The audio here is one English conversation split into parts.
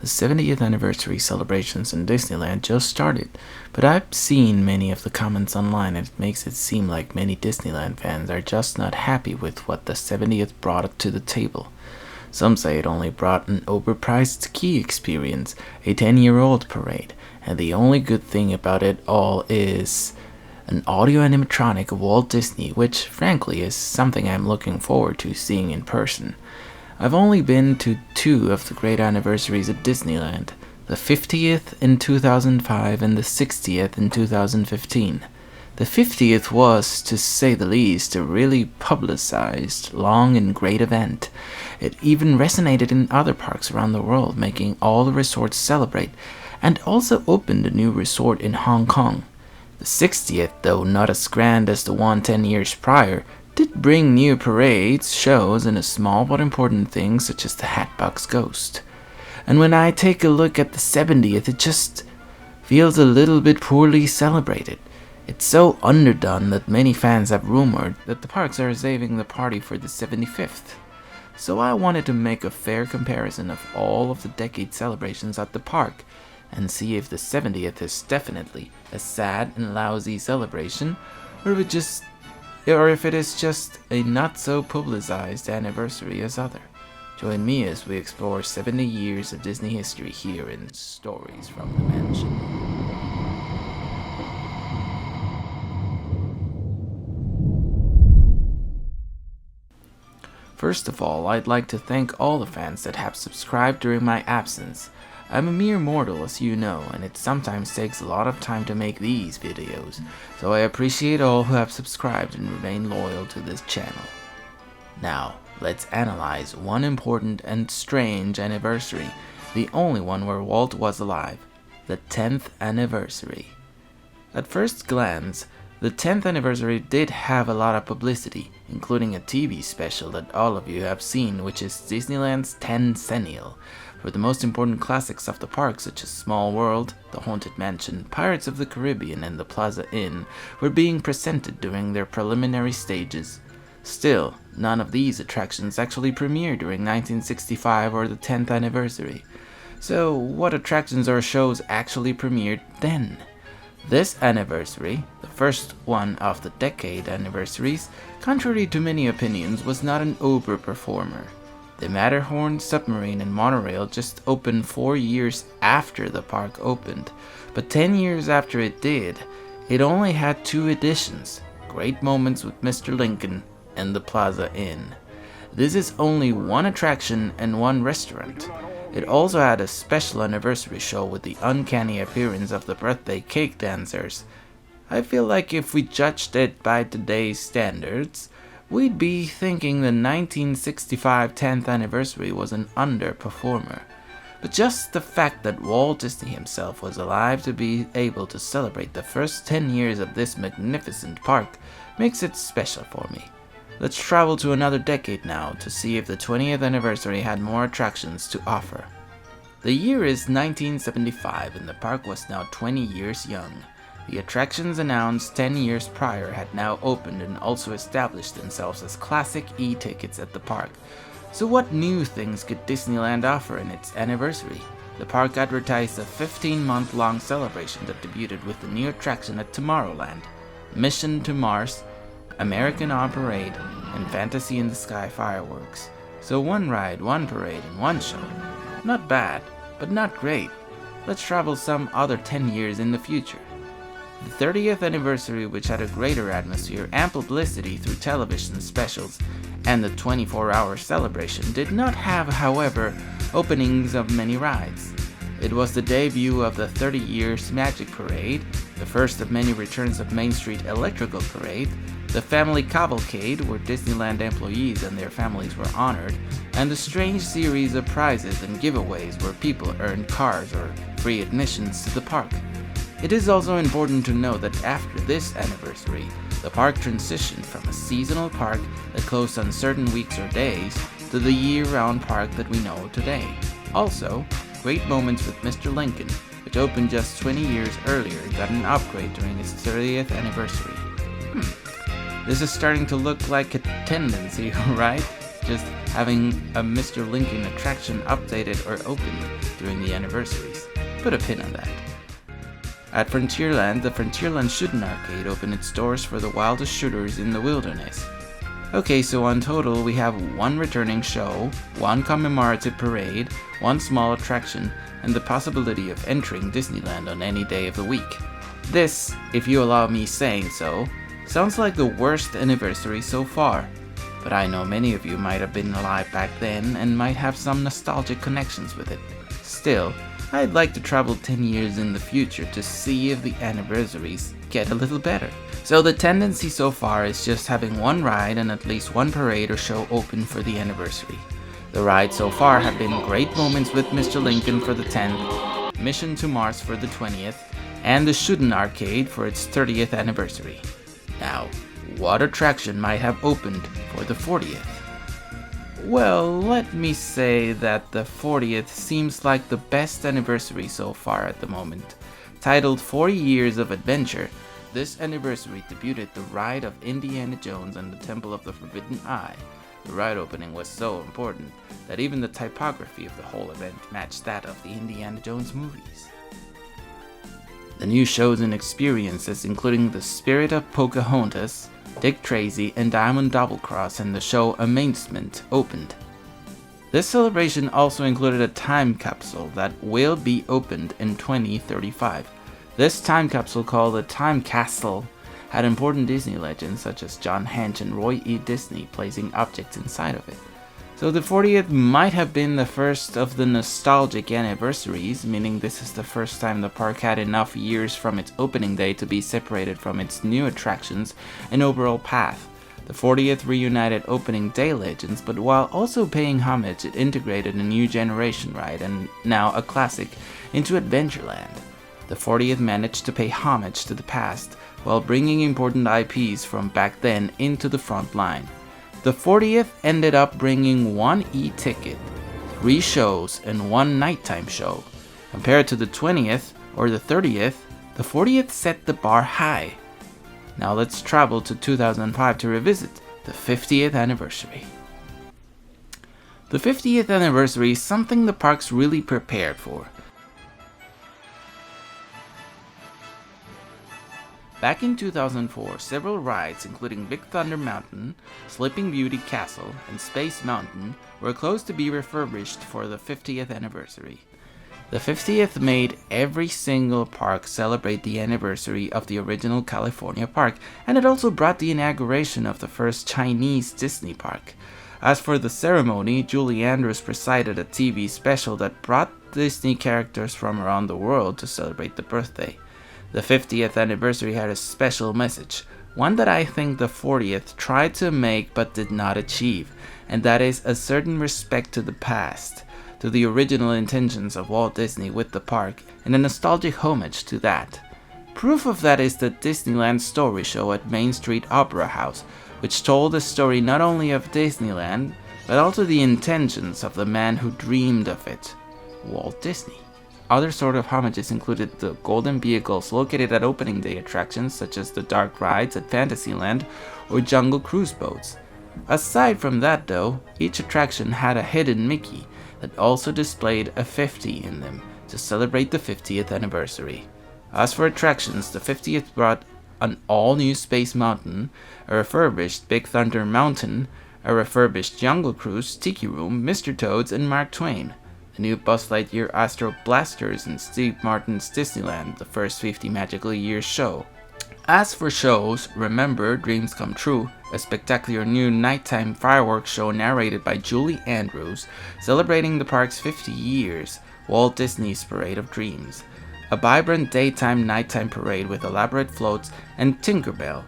The 70th anniversary celebrations in Disneyland just started, but I've seen many of the comments online and it makes it seem like many Disneyland fans are just not happy with what the 70th brought to the table. Some say it only brought an overpriced ski experience, a 10-year-old parade, and the only good thing about it all is an audio animatronic of Walt Disney, which frankly is something I'm looking forward to seeing in person. I've only been to 2 of the great anniversaries at Disneyland, the 50th in 2005 and the 60th in 2015. The 50th was, to say the least, a really publicized, long and great event. It even resonated in other parks around the world, making all the resorts celebrate, and also opened a new resort in Hong Kong. The 60th, though not as grand as the one 10 years prior, did bring new parades, shows, and a small but important thing such as the Hatbox Ghost. And when I take a look at the 70th, it just feels a little bit poorly celebrated. It's so underdone that many fans have rumored that the parks are saving the party for the 75th. So I wanted to make a fair comparison of all of the decade celebrations at the park and see if the 70th is definitely a sad and lousy celebration, or if it is just a not so publicized anniversary as other. Join me as we explore 70 years of Disney history here in Stories from the Mansion. First of all, I'd like to thank all the fans that have subscribed during my absence. I'm a mere mortal, as you know, and it sometimes takes a lot of time to make these videos, so I appreciate all who have subscribed and remain loyal to this channel. Now, let's analyze one important and strange anniversary, the only one where Walt was alive, the 10th anniversary. At first glance, the 10th anniversary did have a lot of publicity, including a TV special that all of you have seen, which is Disneyland's 10cennial, for the most important classics of the park such as Small World, The Haunted Mansion, Pirates of the Caribbean, and the Plaza Inn were being presented during their preliminary stages. Still, none of these attractions actually premiered during 1965 or the 10th anniversary. So, what attractions or shows actually premiered then? This anniversary, the first one of the decade anniversaries, contrary to many opinions, was not an overperformer. The Matterhorn submarine and monorail just opened 4 years after the park opened, but 10 years after it did, it only had 2 additions, Great Moments with Mr. Lincoln and the Plaza Inn. This is only 1 attraction and 1 restaurant. It also had a special anniversary show with the uncanny appearance of the birthday cake dancers. I feel like if we judged it by today's standards, we'd be thinking the 1965 10th anniversary was an underperformer. But just the fact that Walt Disney himself was alive to be able to celebrate the first 10 years of this magnificent park makes it special for me. Let's travel to another decade now to see if the 20th anniversary had more attractions to offer. The year is 1975 and the park was now 20 years young. The attractions announced 10 years prior had now opened and also established themselves as classic e-tickets at the park. So what new things could Disneyland offer in its anniversary? The park advertised a 15-month-long celebration that debuted with the new attraction at Tomorrowland, Mission to Mars, American On Parade, and Fantasy in the Sky fireworks. So 1 ride, 1 parade, and 1 show. Not bad, but not great. Let's travel some other 10 years in the future. The 30th anniversary, which had a greater atmosphere, ample publicity through television specials, and the 24-hour celebration did not have, however, openings of many rides. It was the debut of the 30 Years Magic Parade, the first of many returns of Main Street Electrical Parade, the Family Cavalcade, where Disneyland employees and their families were honored, and the strange series of prizes and giveaways where people earned cars or free admissions to the park. It is also important to note that after this anniversary, the park transitioned from a seasonal park that closed on certain weeks or days to the year-round park that we know today. Also, Great Moments with Mr. Lincoln, which opened just 20 years earlier, got an upgrade during its 30th anniversary. This is starting to look like a tendency, right? just having a Mr. Lincoln attraction updated or opened during the anniversaries. Put a pin on that. At Frontierland, the Frontierland Shooting Arcade opened its doors for the wildest shooters in the wilderness. Okay, so on total we have one returning show, one commemorative parade, one small attraction, and the possibility of entering Disneyland on any day of the week. This, if you allow me saying so, sounds like the worst anniversary so far. But I know many of you might have been alive back then and might have some nostalgic connections with it. Still, I'd like to travel 10 years in the future to see if the anniversaries get a little better. So the tendency so far is just having one ride and at least one parade or show open for the anniversary. The rides so far have been great moments with Mr. Lincoln for the 10th, Mission to Mars for the 20th, and the Shooting Arcade for its 30th anniversary. Now, what attraction might have opened for the 40th? Well, let me say that the 40th seems like the best anniversary so far at the moment. Titled 40 Years of Adventure, this anniversary debuted the ride of Indiana Jones and the Temple of the Forbidden Eye. The ride opening was so important that even the typography of the whole event matched that of the Indiana Jones movies. The new shows and experiences, including The Spirit of Pocahontas, Dick Tracy, and Diamond Double Cross, and the show Amazement opened. This celebration also included a time capsule that will be opened in 2035. This time capsule, called the Time Castle, had important Disney legends such as John Hench and Roy E. Disney placing objects inside of it. So the 40th might have been the first of the nostalgic anniversaries, meaning this is the first time the park had enough years from its opening day to be separated from its new attractions and overall path. The 40th reunited opening day legends, but while also paying homage, it integrated a new generation ride, and now a classic, into Adventureland. The 40th managed to pay homage to the past, while bringing important IPs from back then into the front line. The 40th ended up bringing one e-ticket, 3 shows, and 1 nighttime show. Compared to the 20th or the 30th, the 40th set the bar high. Now let's travel to 2005 to revisit the 50th anniversary. The 50th anniversary is something the parks really prepared for. Back in 2004, several rides including Big Thunder Mountain, Sleeping Beauty Castle, and Space Mountain were close to be refurbished for the 50th anniversary. The 50th made every single park celebrate the anniversary of the original California park, and it also brought the inauguration of the first Chinese Disney park. As for the ceremony, Julie Andrews presided a TV special that brought Disney characters from around the world to celebrate the birthday. The 50th anniversary had a special message, one that I think the 40th tried to make but did not achieve, and that is a certain respect to the past, to the original intentions of Walt Disney with the park, and a nostalgic homage to that. Proof of that is the Disneyland Story Show at Main Street Opera House, which told the story not only of Disneyland, but also the intentions of the man who dreamed of it, Walt Disney. Other sort of homages included the golden vehicles located at opening day attractions such as the dark rides at Fantasyland or jungle cruise boats. Aside from that though, each attraction had a hidden Mickey that also displayed a 50 in them to celebrate the 50th anniversary. As for attractions, the 50th brought an all-new Space Mountain, a refurbished Big Thunder Mountain, a refurbished Jungle Cruise, Tiki Room, Mr. Toads, and Mark Twain. The new Buzz Lightyear Astro Blasters and Steve Martin's Disneyland, the first 50 Magical Years show. As for shows, remember Dreams Come True, a spectacular new nighttime fireworks show narrated by Julie Andrews, celebrating the park's 50 years, Walt Disney's Parade of Dreams. A vibrant daytime-nighttime parade with elaborate floats and Tinkerbell.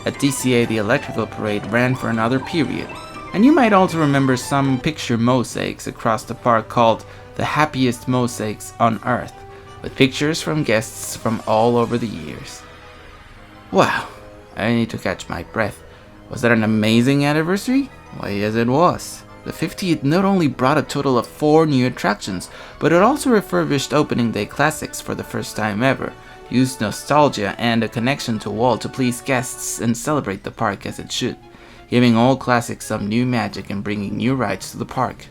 At DCA, the electrical parade ran for another period. And you might also remember some picture mosaics across the park called the happiest mosaics on Earth, with pictures from guests from all over the years. Wow, I need to catch my breath. Was that an amazing anniversary? Why, yes it was. The 50th not only brought a total of 4 new attractions, but it also refurbished opening day classics for the first time ever, used nostalgia and a connection to Walt to please guests and celebrate the park as it should. giving old classics some new magic and bringing new rides to the park.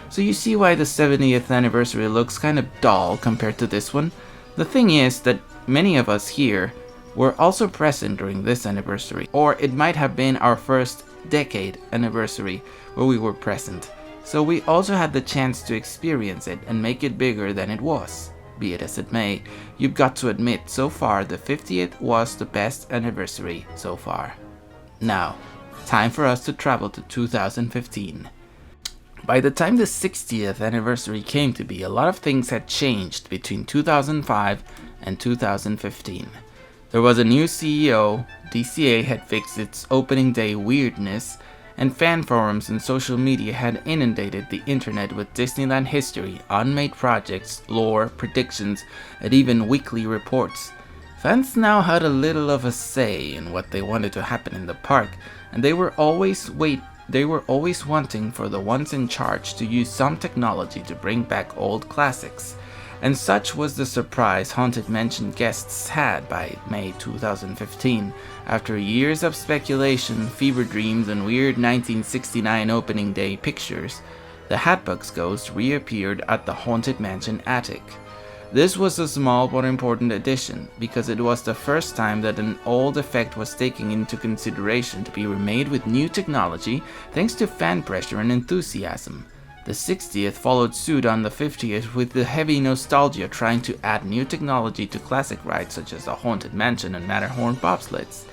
So you see why the 70th anniversary looks kind of dull compared to this one? The thing is that many of us here were also present during this anniversary, or it might have been our first decade anniversary where we were present. So we also had the chance to experience it and make it bigger than it was. Be it as it may, you've got to admit so far the 50th was the best anniversary so far. Now, time for us to travel to 2015. By the time the 60th anniversary came to be, a lot of things had changed between 2005 and 2015. There was a new CEO, DCA had fixed its opening day weirdness, and fan forums and social media had inundated the internet with Disneyland history, unmade projects, lore, predictions, and even weekly reports. Fans now had a little of a say in what they wanted to happen in the park, and they were always wanting for the ones in charge to use some technology to bring back old classics. And such was the surprise Haunted Mansion guests had by May 2015. After years of speculation, fever dreams, and weird 1969 opening day pictures, the Hatbox Ghost reappeared at the Haunted Mansion attic. This was a small but important addition, because it was the first time that an old effect was taken into consideration to be remade with new technology thanks to fan pressure and enthusiasm. The 60th followed suit on the 50th with the heavy nostalgia trying to add new technology to classic rides such as the Haunted Mansion and Matterhorn bobsleds.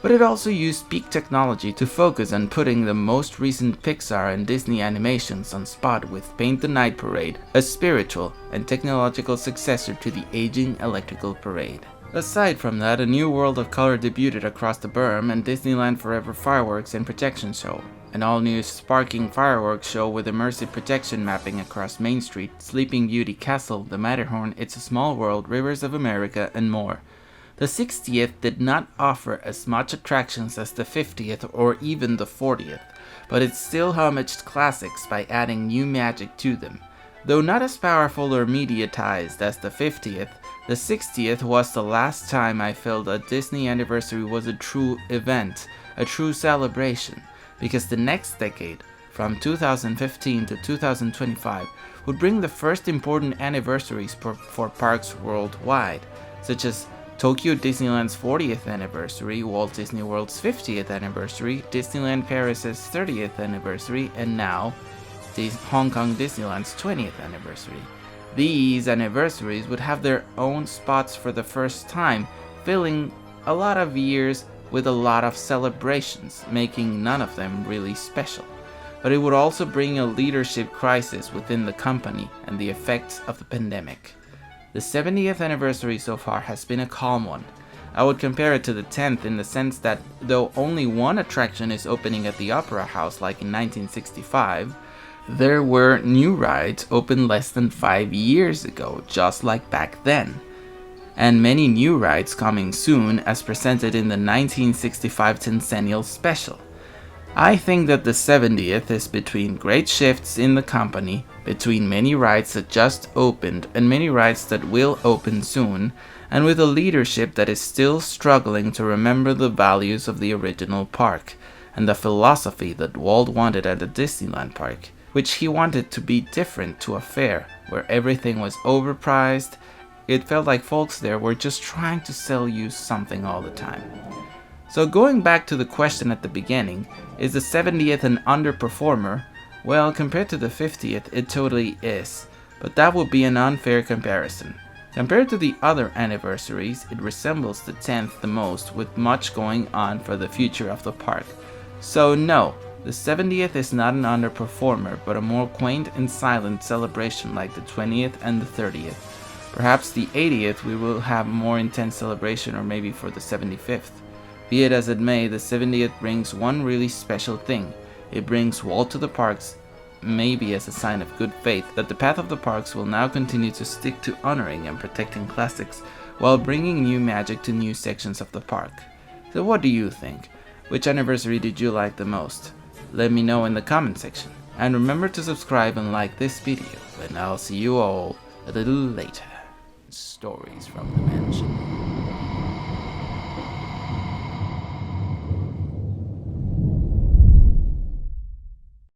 But it also used peak technology to focus on putting the most recent Pixar and Disney animations on spot with Paint the Night Parade, a spiritual and technological successor to the aging Electrical Parade. Aside from that, a new world of color debuted across the berm and Disneyland Forever fireworks and projection show. An all-new sparking fireworks show with immersive projection mapping across Main Street, Sleeping Beauty Castle, the Matterhorn, It's a Small World, Rivers of America, and more. The 60th did not offer as much attractions as the 50th or even the 40th, but it still homaged classics by adding new magic to them. Though not as powerful or mediatized as the 50th, the 60th was the last time I felt a Disney anniversary was a true event, a true celebration, because the next decade, from 2015 to 2025, would bring the first important anniversaries for parks worldwide, such as Tokyo Disneyland's 40th anniversary, Walt Disney World's 50th anniversary, Disneyland Paris's 30th anniversary, and now Hong Kong Disneyland's 20th anniversary. These anniversaries would have their own spots for the first time, filling a lot of years with a lot of celebrations, making none of them really special. But it would also bring a leadership crisis within the company and the effects of the pandemic. The 70th anniversary so far has been a calm one. I would compare it to the 10th in the sense that though only one attraction is opening at the Opera House like in 1965, there were new rides opened less than 5 years ago, just like back then. And many new rides coming soon as presented in the 1965 Centennial Special. I think that the 70th is between great shifts in the company, between many rides that just opened and many rides that will open soon, and with a leadership that is still struggling to remember the values of the original park, and the philosophy that Walt wanted at the Disneyland park, which he wanted to be different to a fair, where everything was overpriced. It felt like folks there were just trying to sell you something all the time. So going back to the question at the beginning, is the 70th an underperformer? Well, compared to the 50th, it totally is, but that would be an unfair comparison. Compared to the other anniversaries, it resembles the 10th the most, with much going on for the future of the park. So no, the 70th is not an underperformer, but a more quaint and silent celebration like the 20th and the 30th. Perhaps the 80th we will have more intense celebration, or maybe for the 75th. Be it as it may, the 70th brings one really special thing. It brings Walt to the parks, maybe as a sign of good faith that the path of the parks will now continue to stick to honoring and protecting classics, while bringing new magic to new sections of the park. So what do you think? Which anniversary did you like the most? Let me know in the comment section. And remember to subscribe and like this video, and I'll see you all a little later. Stories from the Mansion.